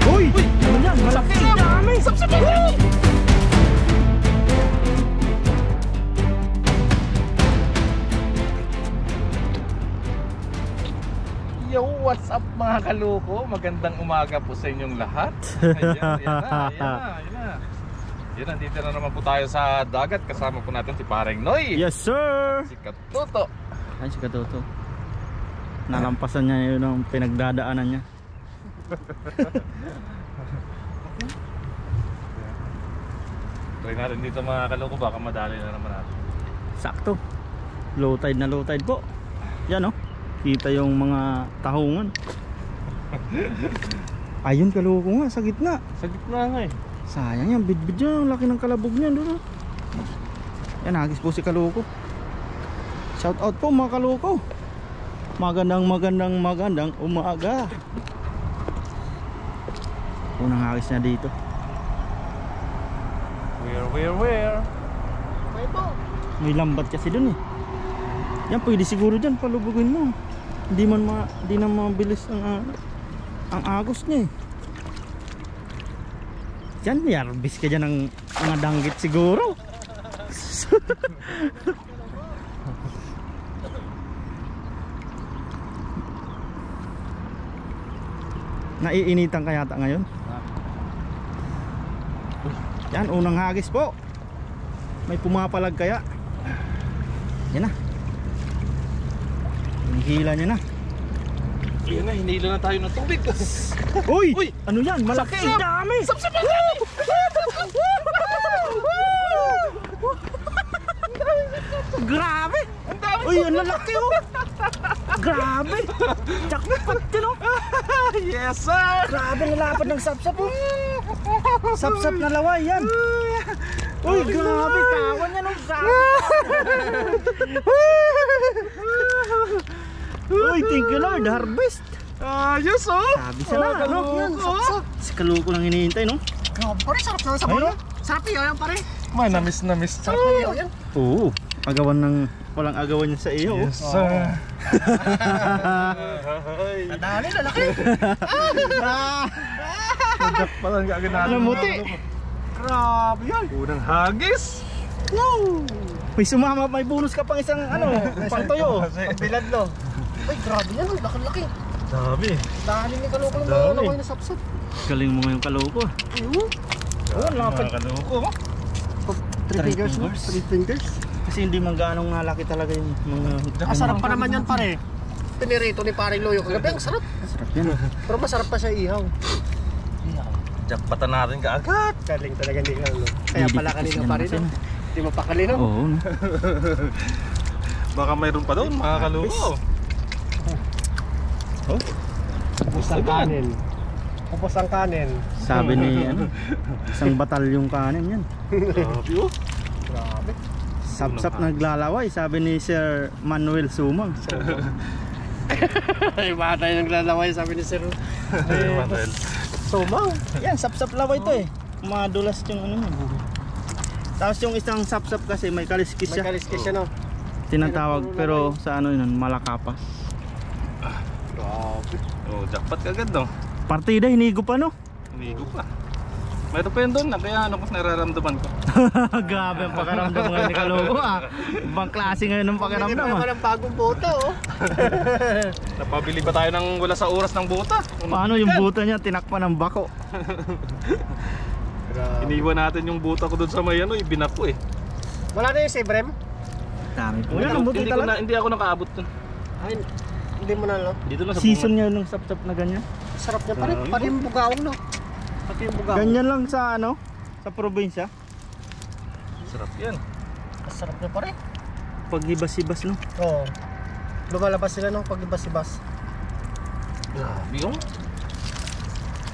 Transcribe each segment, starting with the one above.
Uy! Ano yan? Malaki! Dami! Sapsap! Yo, what's up mga kaloko? Magandang umaga po sa inyong lahat. Ayan. Nandito na naman po tayo sa dagat. Kasama po natin si Pareng Noy. Yes sir! Si Katuto. Ay, si Katuto. Nalampasan niya yun ang pinagdadaanan niya. Try natin dito mga kaloko. Baka madali na naman natin. Sakto. Low tide na low tide po. Yan o. Kita yung mga tahungan. Ayun, kaloko nga sa gitna. Sa gitna nga eh. Sayang yan, bidbid yan. Ang laki ng kalabog niyan doon. Yan, hagis po si kaloko. Shout out po mga kaloko. Magandang umaga. Unang hagis na dito. Where? May po. May lambat kasi doon eh. Yan, pwede siguro dyan palubugin mo. Hindi na mabilis ang agos niya eh. Yan, yarbis ka dyan ng mga danggit siguro. Naiinitan ka yata ngayon. Yan, unang hagis po. May pumapalag kaya. Yan na. Hinihila niya na. Yan na, hinila na tayo ng tubig. Uy! Uy! Ano yan? Malaki! Sapsap! Dami! Sapsap! Grabe! Ang dami! Uy, ang lalaki oh! Grabe! Jackpot yun oh! Yes sir! Grabe, nalapad ng sapsap oh! Sapsap na laway yan! Uy, grabe! Kawan yan oh! Grabe! Uy, thank you Lord! Harvest! Yes oh! Sabi siya na, ano? Yan, sapsap. Si kaloko lang hinihintay no? Grabe pare, sarap na sabaw Ayun. yan. Sarap yan pare. May na-miss. Sarap na iyo yan. Oo, agawan ng walang agawan niya sa iyo. Yes sir! Nadali, lalaki. Nagdak pa lang agad natin. Namuti. Grabe yan. Unang hagis! Wow! May sumama, may bonus ka pang isang pang toyo. Bilad no. Ay, grabe yan. Laki-laki. Dami. Dali ni kaloko ng Dali. laway na sapsap. Galing mo ngayong kaloko. Ayun. Oo, lapad. Mga kaloko. Three fingers no? 3 fingers. Kasi hindi man ganong nalaki talaga yung mga... Sarap pa naman yan pare. Pinirito ni Pareng Loyo kagabi. Ang sarap. Sarap yan. Pero masarap pa siya ihaw. Jackpatan natin kaagad. Galing talaga ni Halo. Kaya pala kanina pa rin. Hindi mo pa kalino. Oo. No? Baka mayroon pa doon mga kaloko. Oh, Upos ang kanin. Upos ang kanin. sabi ni isang batalyong kanin yan. Grabe oh. Grabe. Sapsap naglalaway, sabi ni Sir Manuel Sumang. Ay, bata yung naglalaway sabi ni Sir. Manuel. Sumang. Yan, sapsap laway to eh. Madulas yung ano yun. Tapos yung isang sapsap kasi may kaliskis May siya. kaliskis siya no. Tinatawag pero sa ano yun, malakapas. Grabe. Oh, jackpot kagad no. Partida, hinigo pa no? Umigo pa. Mayroon pa yun doon na kaya ano ko nararamdaman ko. Grabe ang pakiramdam ngayon ni Kaloko ah. Ibang klase ngayon ng pakiramdam Pumili pa ah. naman ng bagong boto oh. Napabili ba tayo ng wala sa oras ng buta? Paano yung buta niya tinakpan ng bako? Grabe. Iniwan natin yung buta ko doon sa may ano, binako eh. Wala na yung si Brem? Dami po. Hindi, Yan ang buti talaga. hindi ako nakaabot doon. Ay, hindi mo na no. Dito na sa Season niya ng sapsap na ganyan. Sarap niya pare. Pati yung bugawang no. Pati yung bugawang. Ganyan lang sa ano, sa probinsya. Sarap yan. Sarap niya pare. Pag ibas-ibas no. Oo. Lumalabas sila no pag ibas-ibas. Grabe yung.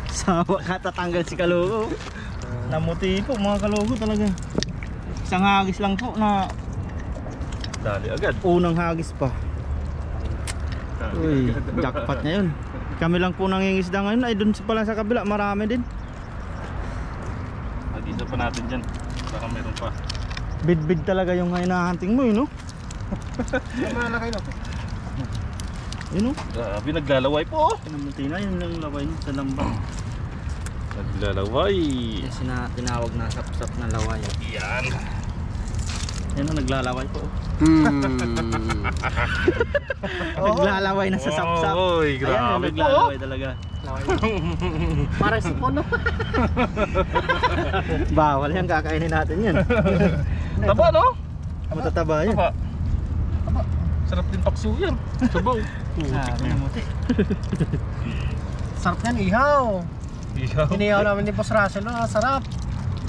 Sawa katatanggal si Kaloko. Namuti po mga Kaloko talaga. Isang hagis lang po na Dali agad. unang hagis pa. Uy, jackpot na yun. Kami lang po nangingisda ngayon. Ay dun pala sa kabila, marami din. Mag-isa pa natin dyan. Baka meron pa. Bid-bid talaga yung hinahunting mo no? Malaki no. Yun Grabe, naglalaway po oh. Namuti na yun yung laway niya sa lambang. Naglalaway. Yung tinawag na sap-sap na laway. Yan. Yan ang naglalaway po. Oo. Naglalaway na sa sap-sap. Oy, Ayan, grabe. naglalaway talaga. Para sipon, no? Bawal yan, kakainin natin yan. Taba, no? Matataba yan. Taba. Taba. Sarap din paksu yan. Sabaw. Sarap yan, ihaw. Ihaw. Inihaw namin ni Boss Russell, no? Sarap.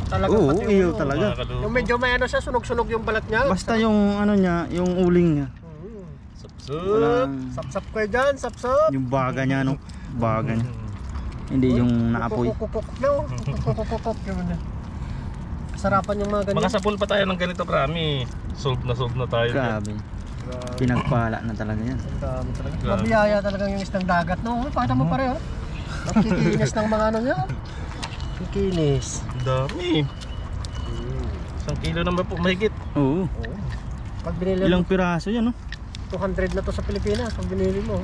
Talaga Oo, pati iyo ulo. talaga. Yung medyo may ano siya, sunog-sunog yung balat niya. Basta yung ano niya, yung uling niya. Sapsup. Walang, Sap-sap kayo dyan, sap-sap. yung baga niya, no? Baga niya. Hindi yung naapoy. Kukukukuk, no? Kukukukuk, yun na. Sarapan yung mga ganyan. Makasapul pa tayo ng ganito, Krami. Solve na tayo. Grabe. Pinagpala na talaga yan. Dami talaga. Grabe. Mabiyaya talaga yung isang dagat, no? Pakita mo pareho. Nakikinis ng mga ano niya. Kikinis. Ang dami. 1 kilo naman po mahigit. Oo. Pag binili Ilang piraso yan, no? 200 na to sa Pilipinas pag binili mo.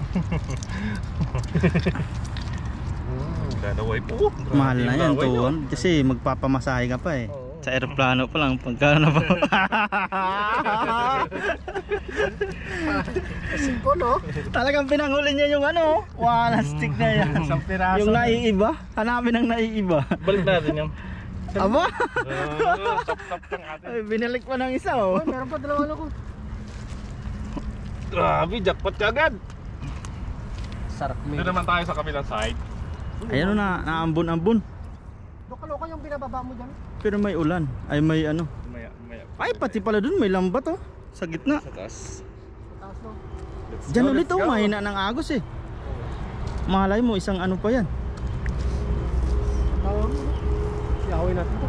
Lalaway po. Grabe Mahal na yung yan, laway, no? tuwan. Kasi magpapamasahe ka pa eh. Oo. Sa aeroplano pa lang, pagka na ba? Kasi ko, no? Talagang pinanghuli niya yung ano, wala stick na yan. Isang piraso. Yung naiiba, hanapin ang naiiba. Balik natin yan. Aba, Tap-tap ng atin. ay, binalik pa ng isa oh. Oh, meron pa dalawa na ko. Grabe, jackpot ka agad. Sarap Dito naman tayo sa kabilang side. Ayan o na, naambon-ambon. Loka-loka yung binababa mo dyan. Pero may ulan, ay may ano. Maya. Ay, pati pala dun, may lambat oh. Sa gitna. Sa taas. Taas, no? Let's Diyan go, ulit let's oh, go. mahina ng agos eh. Malay mo, isang ano pa yan. Tawag mo, no? Yawin natin to.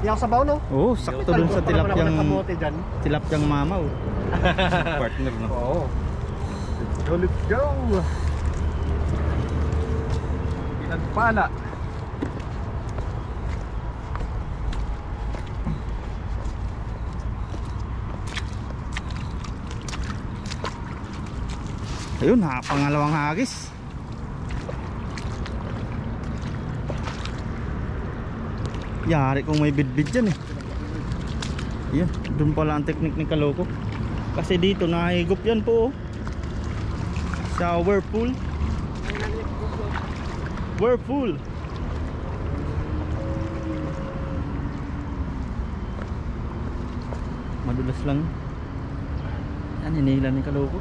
Iyaw sa baw, no? Oo, sakto dun sa kamote dyan. tilapyang mamaw. Partner no. Oo. Let's go, let's go. Pinagpala. Ayun, pangalawang hagis. Yari kung may bidbid dyan eh. Yan, dun pala ang teknik ni Kaloko. Kasi dito nahigop yan po oh. Sa whirlpool. Whirlpool. Madulas lang. Yan, hinihila ni Kaloko.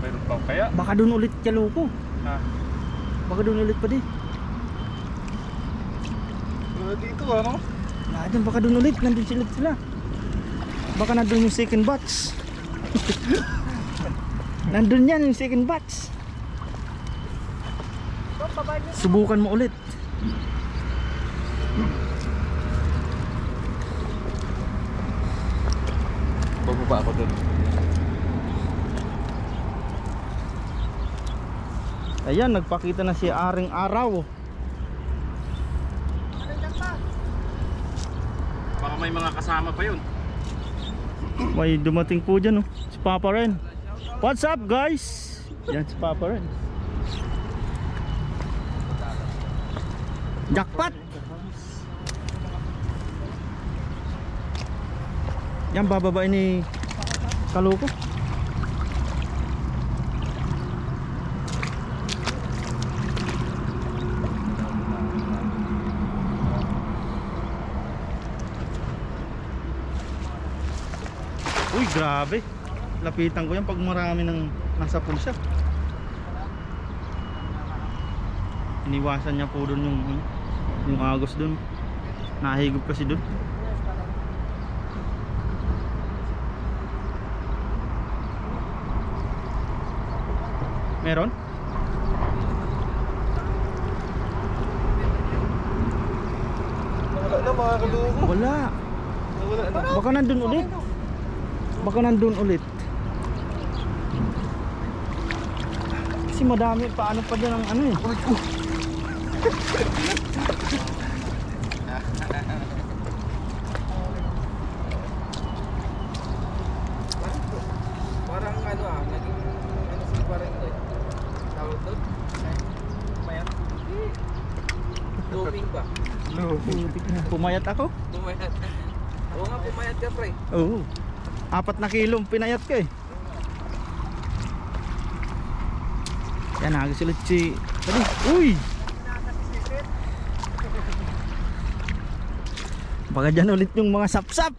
Meron pa kaya? Baka dun ulit Kaloko. Ha? Baka dun ulit pa di. Dito ano? Dun, baka dun ulit, nandun sila. Baka nandun yung second batch. Nandun yan yung second batch. Subukan mo ulit. Bababa ako dun. Ayan, nagpakita na si Aring Araw. Baka may mga kasama pa yun. May dumating po dyan oh. Si Papa Ren. What's up guys? Yan si Papa Ren. Jackpot. Yan bababain ni Kaloko. Uy, grabe. Lapitan ko yan pag marami ng nasa pool siya. Iniwasan niya po doon yung agos doon. Nahigop kasi doon. Meron? Wala na mga kalungo. Wala. Wala na. Baka nandun ulit. Baka nandun ulit. Kasi madami paano pa dyan ang ano eh. Parang ano naging ano si parang ito. Tawag doon? Mayat. Blooming ba? Pumayat ako. Pumayat. Oo nga, pumayat ka pre. Oo. 4 na kilo pinayat ko eh. Yan, agos ulit si... Dali. Uy! Baka dyan ulit yung mga sapsap.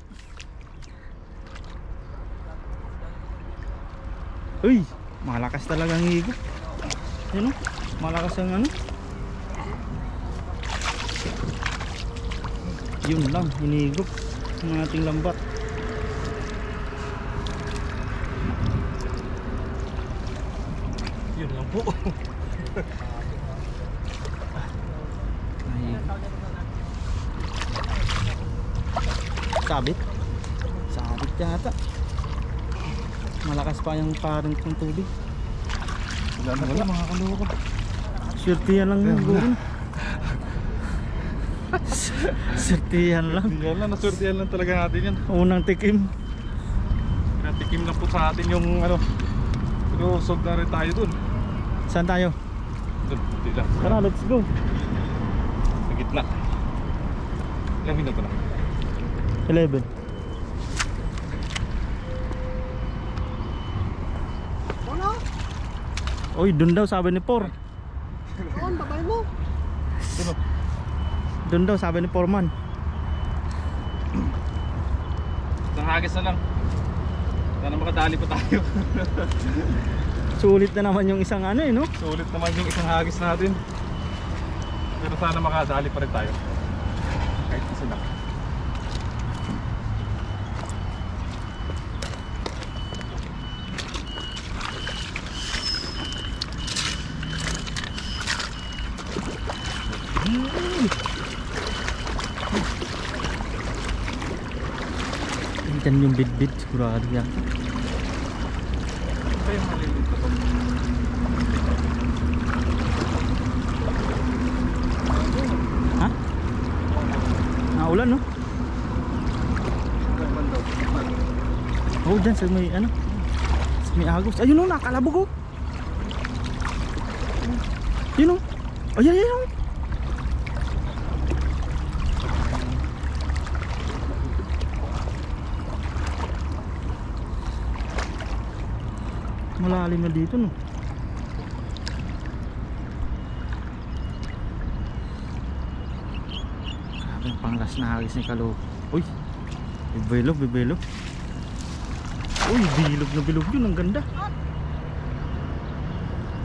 Uy! Malakas talagang higop. Yan o. Malakas ang ano. Yun lang, hinigop ng ating lambat. Yun lang po. Ay. Sabit. Sabit yata. Malakas pa yung parent ng tubig. Wala na wala mga kaloko. Swertihan lang yung gawin. Swertihan lang. Yan lang, naswertihan lang talaga natin yan. Unang tikim. Natikim lang po sa atin yung ano. Pero sog na rin tayo dun. Saan tayo? Dun, hindi lang. Tara, let's go. Sa gitna. Ilang minuto na? 11. Wala. Uy, dun daw sabi ni Por. Doon, babay mo. Dun o. Dun daw sabi ni Porman. Isang hagis na lang. Sana makadali pa tayo. Sulit na naman yung isang ano eh, no? Sulit naman yung isang hagis natin. Pero sana makadali pa rin tayo. Kahit isa lang. Diyan yung bit-bit, sigurado yan. Ito yung maliliit na to. Ha? Naulan, no? Oh, dyan sa may ano? Sa may agos. Ayun o, nakalabog o. Yun o. Ayan, ayan o. Malalim na dito, no? Grabe yung panglas na hagis ni Kaloko. Uy! Bibilog, bibilog. Uy, bilog na bilog yun. Ang ganda.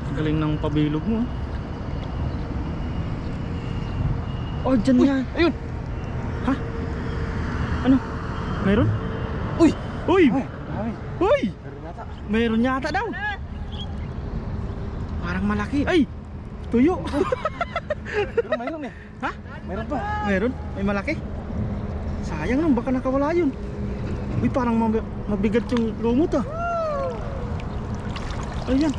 Ang galing ng pabilog mo. Oh, dyan niya. Ayun! Ha? Ano? Meron? Uy! Uy! Ay! Uy! Meron yata. Meron yata daw. Parang malaki. Ay! Tuyo. Pero mayroon eh. Ha? Mayroon pa. Meron? May malaki? Sayang nun, baka nakawala yun. Uy, parang mabigat yung lumot ah. Ayan.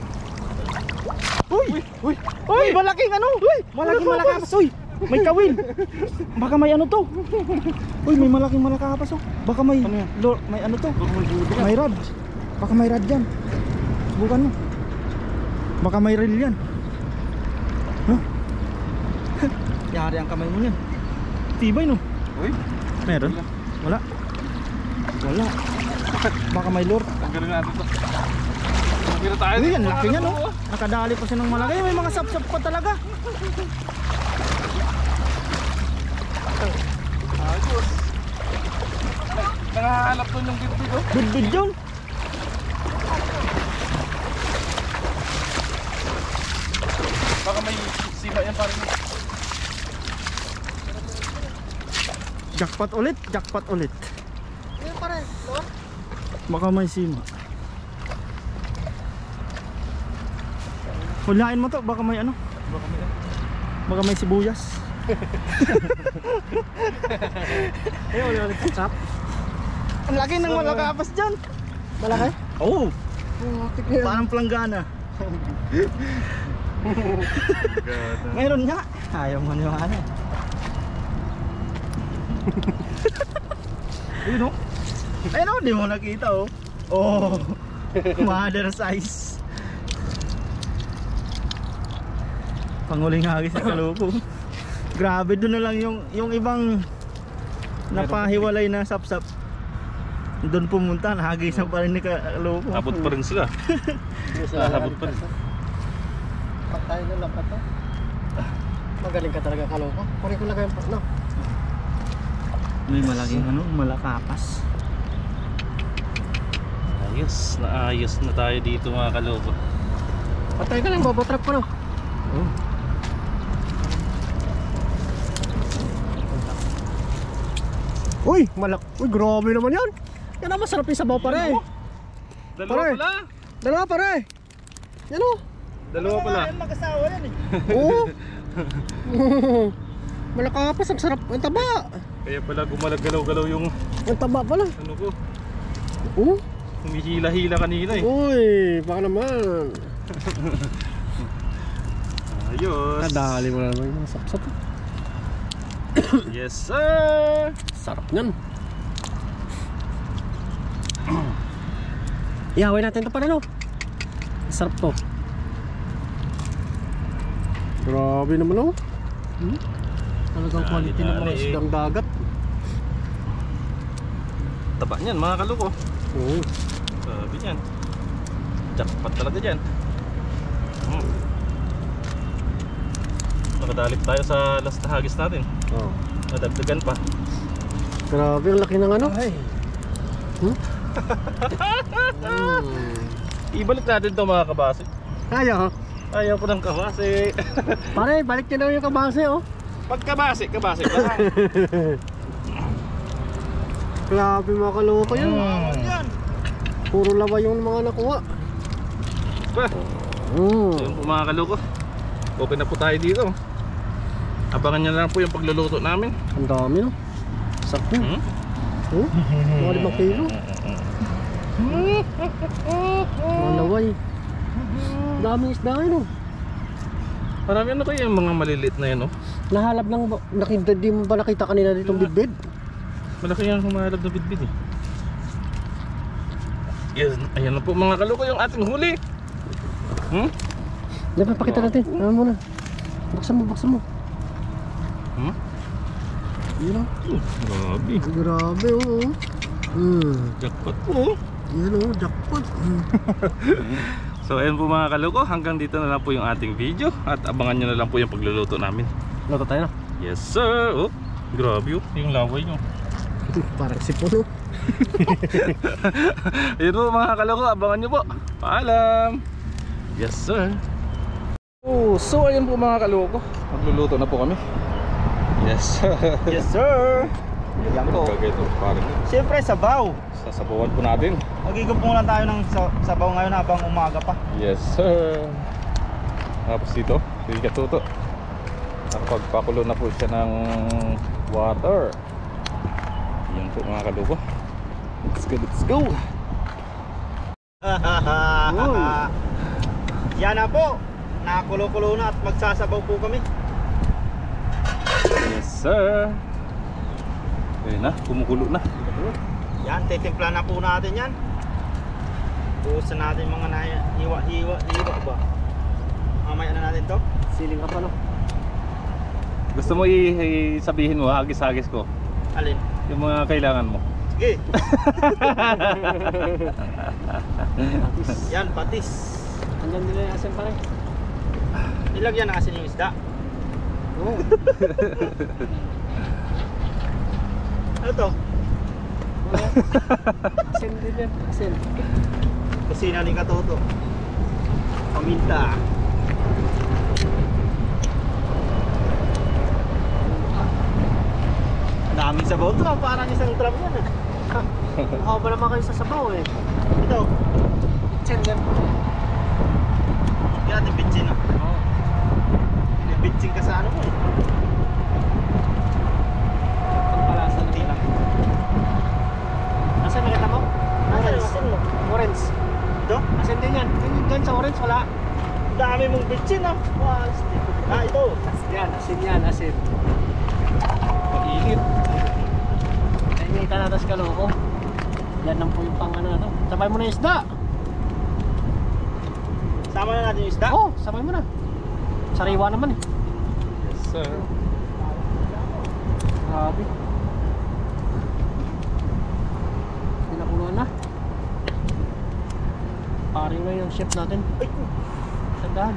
Uy! Uy! Uy! Malaking ano? Uy! Malaking malakapas. Uy! May kawil. Baka may ano to. Uy, may malaking malakapas oh. Baka may Ano yan? may ano to. May May rod. Baka may rod yan. Subukan mo. Baka may reel yan. Huh? Yari ang kamay mo niyan. Tibay no. Uy! Meron? Wala. Wala. Baka may lure. Ang galing natin to. Nakita tayo. Uy, dito, ang mga laki niya no. kaloko. Nakadali pa siya ng malaki. May mga sap-sap pa talaga. Ayos. Nangahalap doon yung bibig oh. Bid-bid yun. Baka may sima yan parang. Jackpot ulit. Jackpot ulit. Ayun pa rin. Lord. Baka may sima. Hulain mo to. Baka may ano. Baka may Baka may sibuyas. Ayun, ulit sap. Ang laki ng malakapas dyan. Malaki? Oo. Oh, tignan. Parang planggana. Meron nga. Ayaw mo niyo ano. Ayun o. Ayun o, di mo nakita o. Oh. Mother size. Panguling hagis sa Kaloko. Grabe, doon na lang yung ibang napahiwalay na sapsap. Doon pumunta, nahagisan pa rin ni kaloko. Abot pa rin sila. Habot pa rin. Patay na lang to. Magaling ka talaga kaloko. Puri ko lagay yung no. May malaking malakapas. Ayos na tayo dito mga kaloko. Patay ka lang, babatrap ko no. Uy, Uy, grabe naman yan. Yan ang masarap yung sabaw pare. Dalawa Pare. pala. Dalawa pare. Yan o. Dalawa pala. Mag-asawa yan eh. Oo. Malakapas, ang sarap. Ang taba. Kaya pala gumalag-galaw-galaw yung Ang taba pala. ano ko. Oo. Humihila-hila kanina eh. Uy, baka naman. Ayos. Nadali mo na naman yung sapsap. Yes sir. Sarap nyan. Ihawin natin ito para no. Sarap to. Grabe naman oh. Talagang quality ng mga Dali. isdang dagat. Taba niyan mga kaloko. Oo. Sabi niyan. Jackpot talaga dyan. Nakadalip tayo sa last na hagis natin. Oh. Nadagdagan pa. Grabe ang laki ng ano. Ibalik natin to mga kabase. Ayaw. Ayaw po ng kabase. Pare, balik nyo na yung kabase oh. Pag kabase ba? Grabe mga kaloko yan. Puro lawa yung mga nakuha. So yun po mga kaloko. Okay na po tayo dito. Abangan nyo na lang po yung pagluluto namin. Ang dami no. Sarap yun. Mga 5 kilo. Mga laway. Daming isda no. Marami ano kayo yung mga maliliit na yan oh. Nahalap lang ba? Di mo ba nakita kanina ditong bidbid? Malaki yung humahalap na bidbid eh. Yes, ayan na po mga kaloko yung ating huli. Dapat pakita natin. Ano muna. Buksan mo. Yun o. Grabe. Grabe o. Jackpot po. Yan o, jackpot. So ayan po mga kaloko, hanggang dito na lang po yung ating video. At abangan nyo na lang po yung pagluluto namin. Luto tayo na. Yes sir. Oh, grabe oh, yung laway nyo. Parang sipon o. Ayun po mga kaloko, abangan nyo po. Paalam. Yes sir. So ayan po mga kaloko, magluluto na po kami. Yes sir. Yes sir. Yan po. Gagawin parang Siyempre sabaw. sasabawan po natin. Magigop muna tayo ng sabaw ngayon habang umaga pa. Yes sir. Tapos dito, sige katuto. Nakapagpakulo na po siya ng water. Yan po mga kaloko. Let's go. Yan na po. Nakakulo-kulo na at magsasabaw po kami. Yes sir. Ayun na, kumukulo na. Yan, titimpla na po natin yan. Buhusan natin mga hiwa ba? Mamaya na natin to. Siling ka pa no. Gusto mo sabihin mo, hagis-hagis ko Alin? yung mga kailangan mo. Sige. Yan, patis. Andyan nila yung asin pare. Nilagyan na kasi yung isda. Oo. Ano to? Asin din yan. Asin. Kusina ni Katoto. Paminta. Daming sabaw to, parang isang drum yan eh. Ako ba naman kayo sa sabaw eh. Ito, Asin din. hindi natin bitchin ah. May bitchin ka sa ano mo eh. Pagpalasa na lang. Asan nakita mo? Nasaan yung asin mo? Orange. Ito? Asin din yan. Diyan sa orange wala. Dami mong bitchin ah. Ah, ito. Yan, asin. Pag-init. Ayun yung itanatas kaloko. Yan lang po yung pang ano na to. Sabay mo na yung isda. Sama na natin yung isda. Oo, sabay mo na. Sariwa naman eh. Yes sir. Grabe. Pinakuluan na. Paring na yung chef natin. Ay! Sandahan.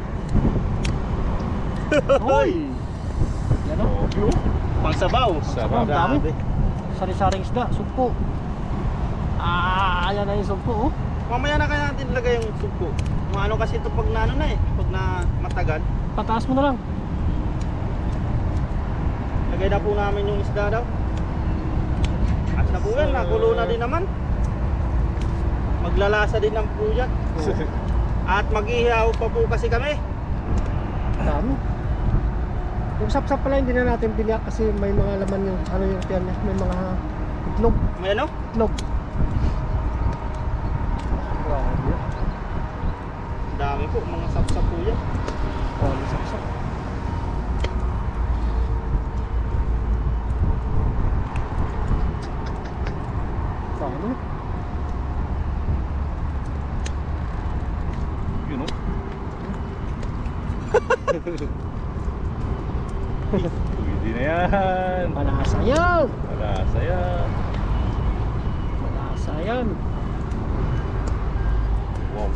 Hoy! Yan o. Pang sabaw. Sabaw. Ang dami. Grabe. Sari-saring isda. Sugpo. Ayan na yung sugpo oh. Mamaya na kaya natin ilagay yung suko. Ano kasi ito pag na ano na eh. Pag na matagal. Pataas mo na lang. Lagay na po namin yung isda daw. At na po yan. Nakulo na din naman. Maglalasa din ang po yan. At mag-ihaw pa po kasi kami. Dami. Yung sap-sap pala hindi na natin biniyak kasi may mga laman yung ano yung tiyan niya. May mga itlog. May ano? Itlog. Grabe. Dami po. Mga sap-sap po yan. Grabe sap-sap. Dami. Yun o. Pwede na yan. Malasa yan. Malasa yan. Malasa yan. Wow.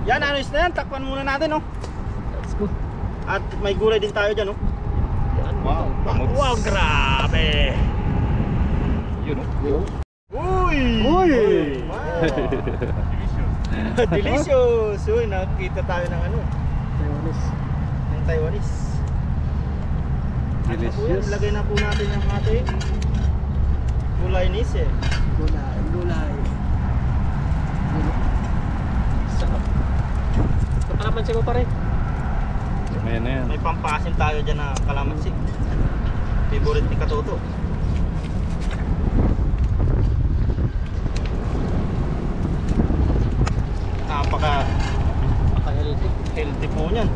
Yan, ano is na yan. Takpan muna natin, oh. Let's go. At may gulay din tayo dyan, oh. Yan. Wow. Pamuts. Wow, grabe. Yun o. Yun. Uy! Uy! Wow. Delicious! Uy, nakita tayo ng ano, Taiwanese. ng Taiwanese. At na po yan, Delicious. lagay na po natin yung ating gulay nis eh. Gulay. Gulay. Sarap. Kalamansi mo pa rin. Ayan na yan. May pampasim tayo dyan na kalamansi. Favorite ni Katoto. Napaka-healthy po niyan.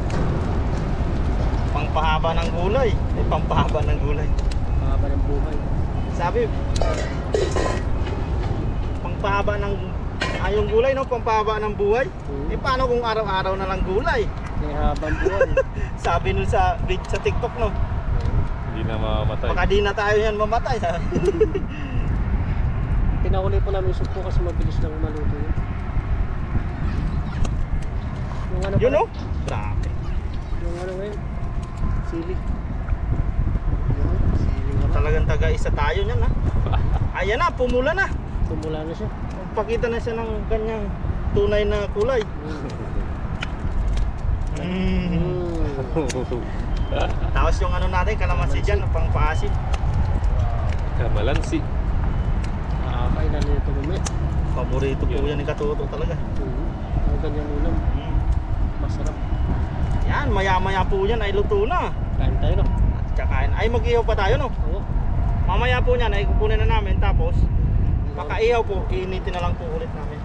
Pangpahaba ng gulay. May pampahaba ng gulay. Mahaba ng buhay. Sabi, pangpahaba ng yung gulay, no? Pampahaba ng buhay. Eh paano kung araw-araw na lang gulay? May habang buhay. Sabi nun sa TikTok, no? Hindi na mamamatay. Baka di na tayo yan mamatay. Sabi. Pinahuli po namin yung sugpo kasi mabilis lang maluto yun. Yung ano Yun, pala- no? Grabe. Yung ano ngayon? Sili. Talagang taga-isa tayo niyan, ha? Ayan na, pumula na. Tumula na siya. Magpakita na siya ng ganyang tunay na kulay. Tapos yung ano natin, kalamansi dyan, pang paasin. Kamalansi. Ay, nalito mamaya. Paborito po yan ni Katoto talaga. Ang ganyan ulam. Masarap. Yan, maya-maya po yan ay luto na. Kain tayo no? At tsaka ay mag-ihaw pa tayo, no? Oo. Mamaya po niyan ay kukunin na namin, tapos makaihaw po, iinitin na lang po ulit namin.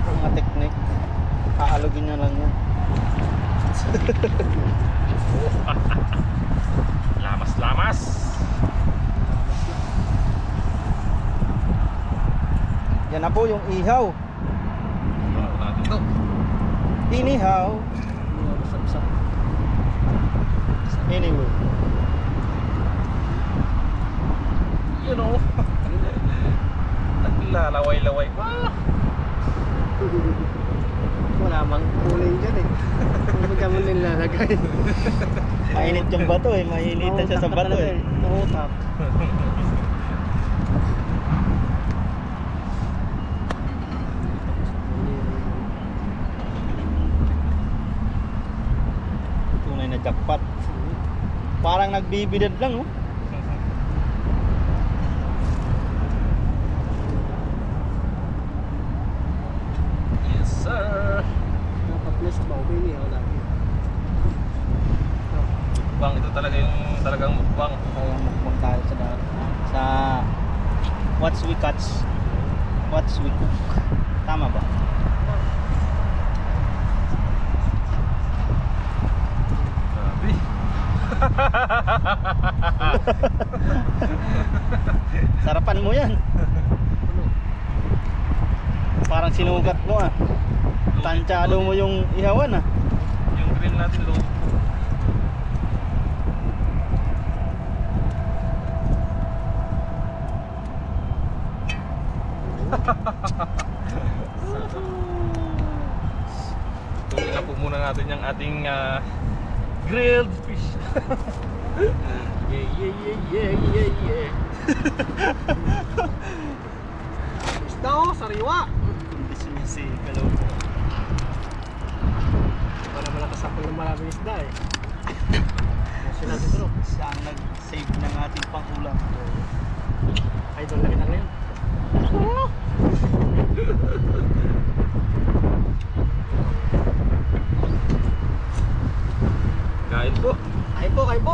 Mga technique, aalugin niya lang yan. Lamas-lamas. Yan na po yung ihaw. Ano natin to? Inihaw. Yung masap-sap. Anyway. Yun o. Naglalaway-laway pa. Wala mang kulay dyan eh. Kung baga mo nilalagay. Mainit yung bato eh, mainitan siya sa bato eh. Mahutak. Tunay na jackpot. Parang nagbibidad lang, oh. Yes sir. Dapat na sa bawin niya. Wala. Mukbang, ito talaga yung talagang mukbang. Kaya mukbang tayo sa dagat. Sa What's We Catch, What's We Cook. Tama ba? Grabe. Sarapan mo yan. Parang sinugat mo ah. Tansyado mo yung ihawan ah. Yung grill natin low. Tuloy na po muna natin yung ating grilled fish. Yeah. Isda oh, sariwa. Si Kaloko. Para malakas ako ng maraming isda eh. Kasi natin ito. Siya ang nag-save ng ating pangulam. Idol na kita ngayon. Kain po. Kain po.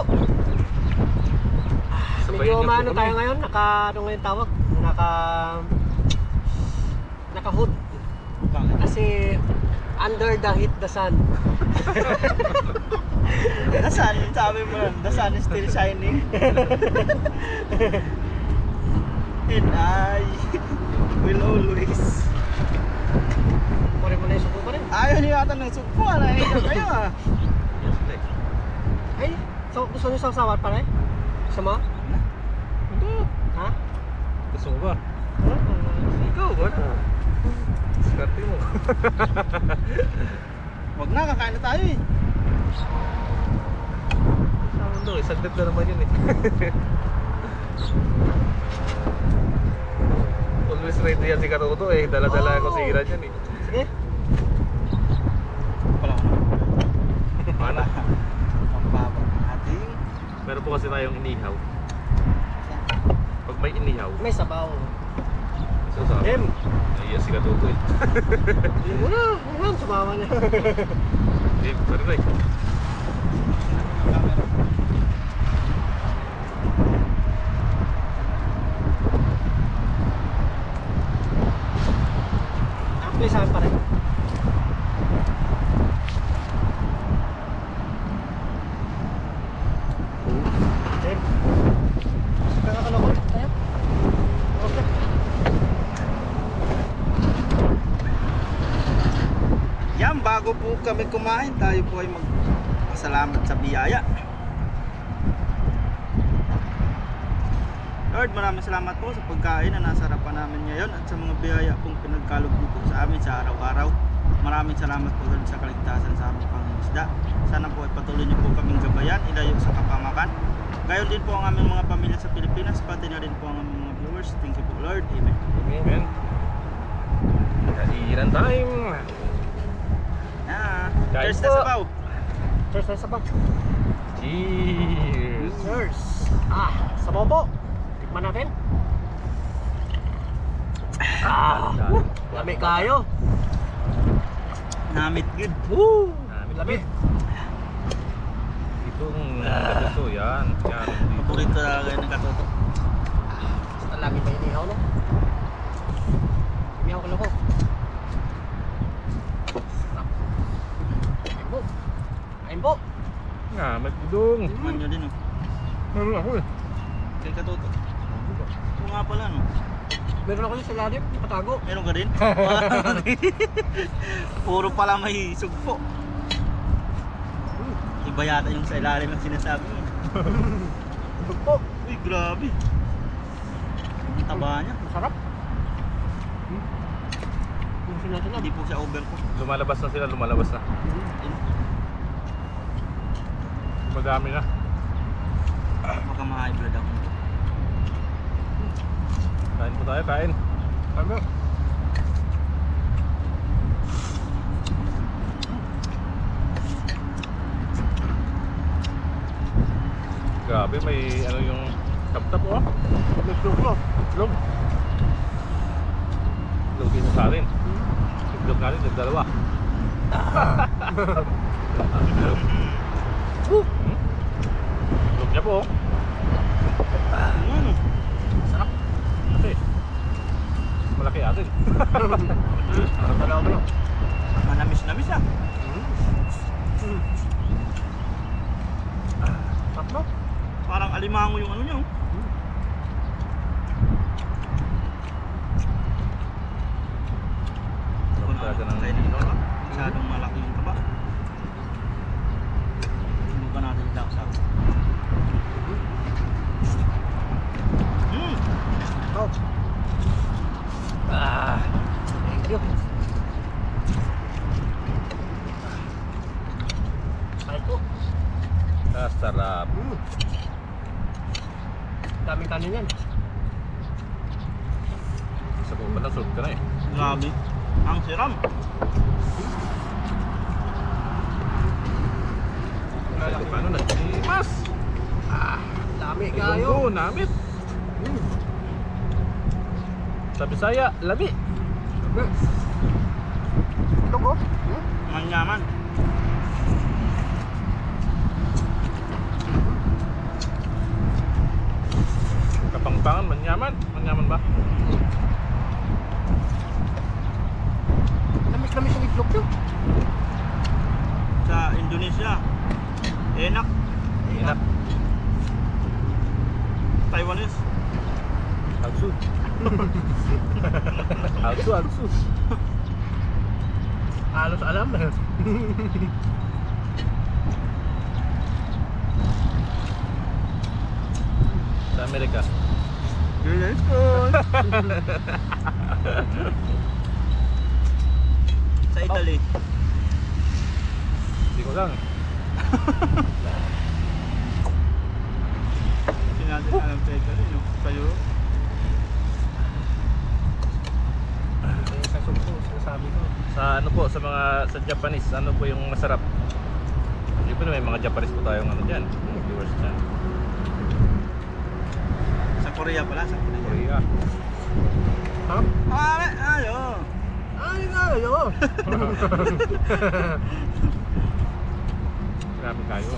Sabayan Medyo niyo po maano kami. tayo ngayon, ano ngayon tawag? Naka-hood. Kasi under the heat the sun. The sun, sabi mo yan, the sun is still shining. And I will always. Pare mo na yung suko pa rin. Ayaw niyo yata ng sugpo, nahihiga kayo ah. Ay, so, gusto niyo sawsawan pa rin? Gusto mo? Hindi. Ha? Gusto mo ba? Ikaw ba? Skarte mo. Wag na, kakain na tayo eh. Sa mundo eh, saglit na naman yun eh. Always ready yan si Katuto eh. Dala-dala ko si Iran yan eh. Sige. Wala ko na. Paano? Ang babag natin. Meron po kasi tayong inihaw. Pag may inihaw, May sabaw. so sa Em. ay si Katuto eh. Hindi mo na, sumawa niya. Eh, sorry Ray. Please pa rin. Em. Kakakaloko tayo. Okay. Yan, bago po kami kumain, tayo po ay magpasalamat sa biyaya. Lord, maraming salamat po sa pagkain na nasa harapan namin ngayon at sa mga biyaya pong pinagkaloob niyo po sa amin sa araw-araw. Maraming salamat po Lord sa kaligtasan sa aming pangingisda. Sana po ay patuloy niyo po kaming gabayan, ilayo sa kapamakan. Gayon din po ang aming mga pamilya sa Pilipinas, pati na rin po ang aming mga viewers. Thank you po Lord. Amen. Amen. Kainan time. Kain Cheers po. na sabaw. Cheers tayo sabaw. Cheers. Cheers. Sabaw po. Tikman natin. Lami kayo. Namit good. Woo! Lami. Itong Katuto yan. Yan. Paborito talaga yung Katuto. Basta lami pa inihaw no? Inihaw ko lang ko. Kain po. Nga, may pudong. Tikman nyo din oh. Meron ako eh. Kay Katuto. Oo nga pala no. Meron ako yung sa lalim, patago. Meron ka din? Puro pala may sugpo. Iba yata yung sa ilalim ng sinasabi mo. Sugpo. Uy, grabe. Ang taba niya. Masarap. Gusto natin na. Hindi po siya overcook. Lumalabas na sila, lumalabas na. Madami na. Baka ma-high blood ako. Kain po tayo, kain. Ano? Grabe, may ano yung tap-tap oh. Nagluglog. Itlog. Itlog din sa atin. Itlog natin, nagdalawa. Itlog niya po oh. Sarap. Ate. Malaki atin. Dalawa mo lang. Manamis-namis ah. Tatlo. Parang alimango yung ano niya oh. Sarap talaga ng Kainin mo, no? Masyadong malaki yung taba. Subukan natin yung laksa. Oh. Thank you. Ay po. Sarap. Daming kanin yan. Isa po pala, sold ka na eh. Grabe. Ang siram. Ito paano nagtimas? Dami Kayo. kayo. Namit. Sa Bisaya, labi. Ito ko. Manyaman. Kapangpangan, manyaman. Manyaman ba? Namis yung itlog nyo. Sa Indonesia. Enak. Enak. Taiwanese. Agsu. Agsu. Halos alam. Sa Amerika. Yes, good. Sa Italy. Hindi ko lang. Kasi natin alam sa Italy, no? Sa Europe. Sa sumpo, sinasabi ko. Sa ano po, sa mga sa Japanese, ano po yung masarap? Hindi po may mga Japanese po tayong ano diyan, mga viewers diyan. Sa Korea pala, sa Korea. Korea. Ha? Ayo. Ay, ayo. Grabe kayo.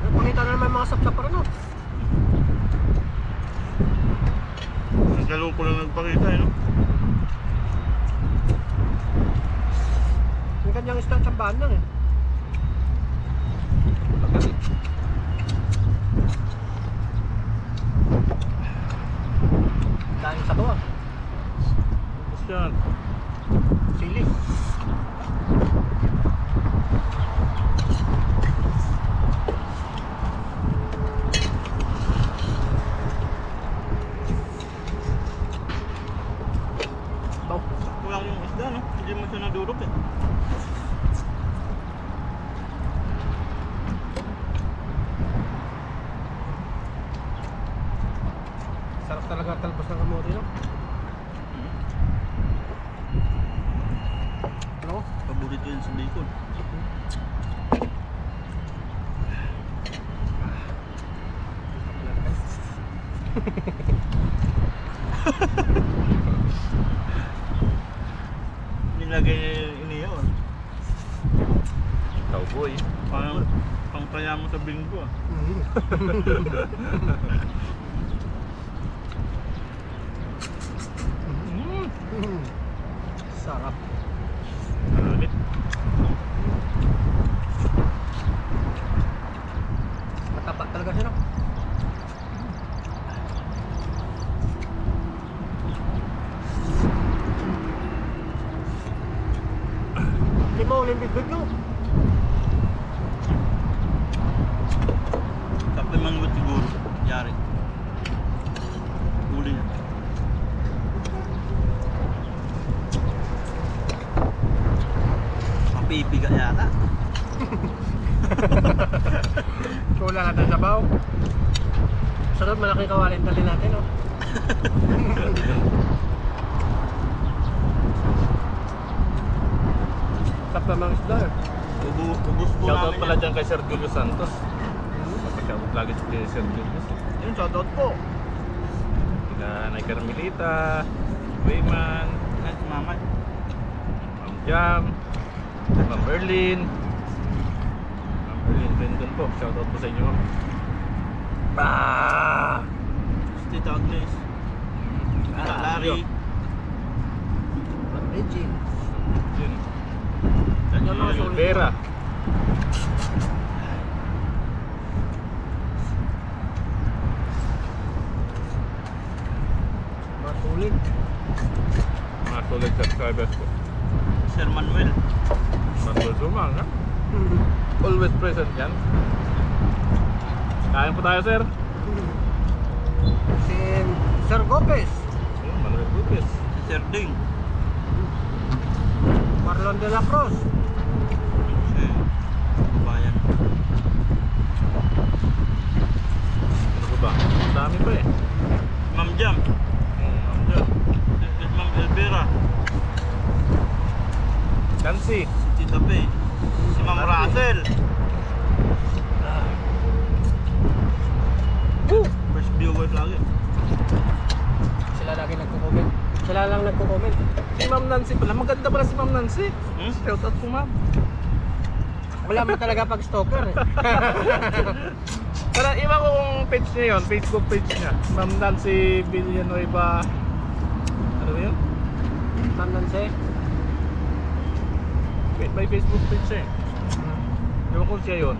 Pakita na naman mga sapsap para no. Nagdalo ko lang nagpakita, eh, no? Yung kanyang isang tsambahan lang eh. Pagkasi. Dahil sa bawa. Tapos yan. Sili. Baw. Kulang yung isda, no? Hindi mo siya nadurog, eh. Sarap talaga talbos ng kamote no? Ano? Paborito yun sa bacon. Nilagay niya yun. Cowboy. Pang taya mo sa binggo, ah. Sarap. Ulit. Mataba talaga siya no? Hindi mo ulit big no? Kapag manggut siguro, yari. Huli niya. Mapipiga yata. Kulang natin sa baw. Sunod malaking kawalin tali natin no? Sarap namang isda eh. Ubus po Shoutout namin pala yan. dyan kay Sir Julio Santos. Papashoutout lagi si Sir Julio. Yun, shoutout po. Kila Nay Carmelita, Wayman, Ay, si Mama. Ma'am Jam, Ma'am Berlin. Ma'am Berlin Brandon po. Shoutout po sa inyo. Si Tita Agnes. Tita Larry. At Regine. Yun. Yan mga solid. Vera. Mga solid. Mga solid subscribers po. Sir Manuel. Manuel Sumang, ha? Always present yan. Kain po tayo, sir. Si Sir Gopez, Manuel Gupes. Si Sir Ding. Marlon de la Cruz, Si Bayan. Ano ba ba? Ang dami pa eh. Ma'am Jam. Ma'am John. Si Ma'am Elvira. Kansi. Si Tita P. Si Ma'am Russell. First viewer lagi. sila lagi nagko-comment. Sila lang nagko-comment. Si Ma'am Nancy pala. Maganda pala si Ma'am Nancy. Hmm? Shout out po, ma'am. Wala mo talaga pag stalker eh. Para iwan ko kung page niya yun, Facebook page niya. Ma'am Nancy Villanueva. Ano ba yun? Ma'am Nancy. May Facebook page siya eh. Ewan ko siya yun.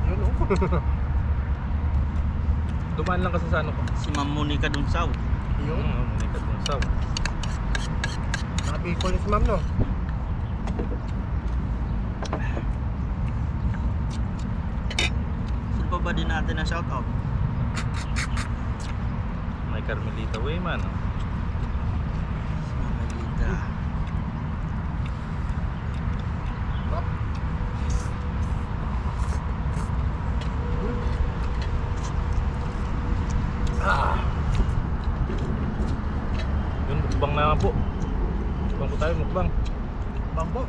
Yun oh. Dumaan lang kasi sa ano ko. Si Ma'am Monica Dunsaw. Yun. Monica Tunsaw. Nakapikol si ma'am no. Saan pa ba din natin na shoutout? May Carmelita Wayman. Oh. Si Ma'am Elita. Yun, mukbang na nga po. Mukbang po tayo, mukbang. Bambo.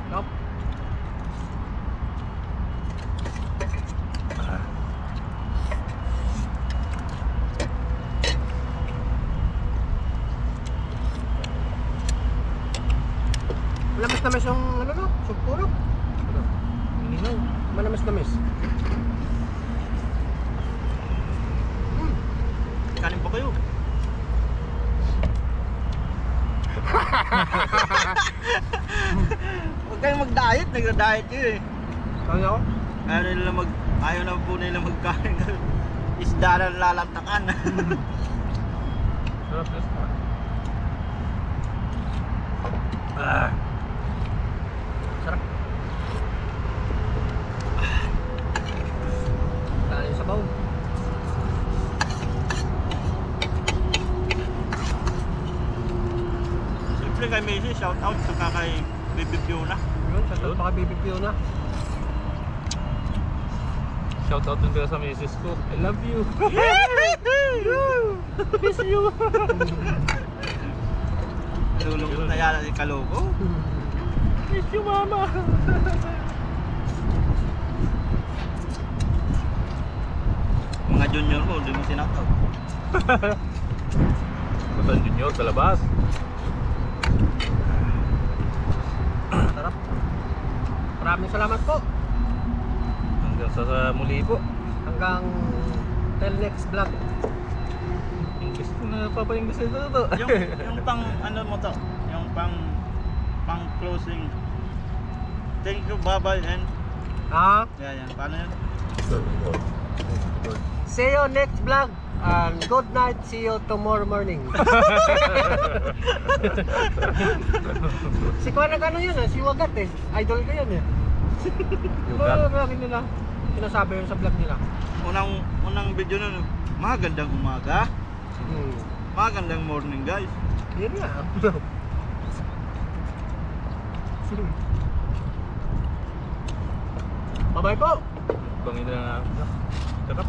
Stop. Manamis-namis yung ano no? Sugpuro. Ninaw. Manamis-namis. Kanin pa kayo. Huwag kayong mag-diet, nagda-diet kayo eh. Kaya ako? Ayaw na po nila magkain. Isda na lalantakan. Sarap na sa Ah. Sarap. Dahil yung sabaw. Siyempre kay Macy, shout out saka kay Baby Fiona. Yun, sa Yun. pa kay Baby Fiona. Shout out din pala sa misis ko. I love you. Miss you. Nalulungkot na yan si Kaloko. Miss you, mama. Mga junior mo, hindi mo sinakaw. Batan Junior sa labas. Sarap. Maraming salamat po. Hanggang sa muli po. Hanggang till next vlog. English na papa-English na to. yung pang ano mo to, yung pang closing. Thank you, bye-bye and Ha? yan, paano yun? See you next vlog. And good night. See you tomorrow morning. Si Kuya nag-ano yun eh, si Wagat eh. Idol ko yun eh. Wagat? Lagi nila. Sinasabi yun sa vlog nila. Unang video nun, magandang umaga, Hmm. magandang morning guys. Yun nga. Bye-bye po. Bangin na. Sarap.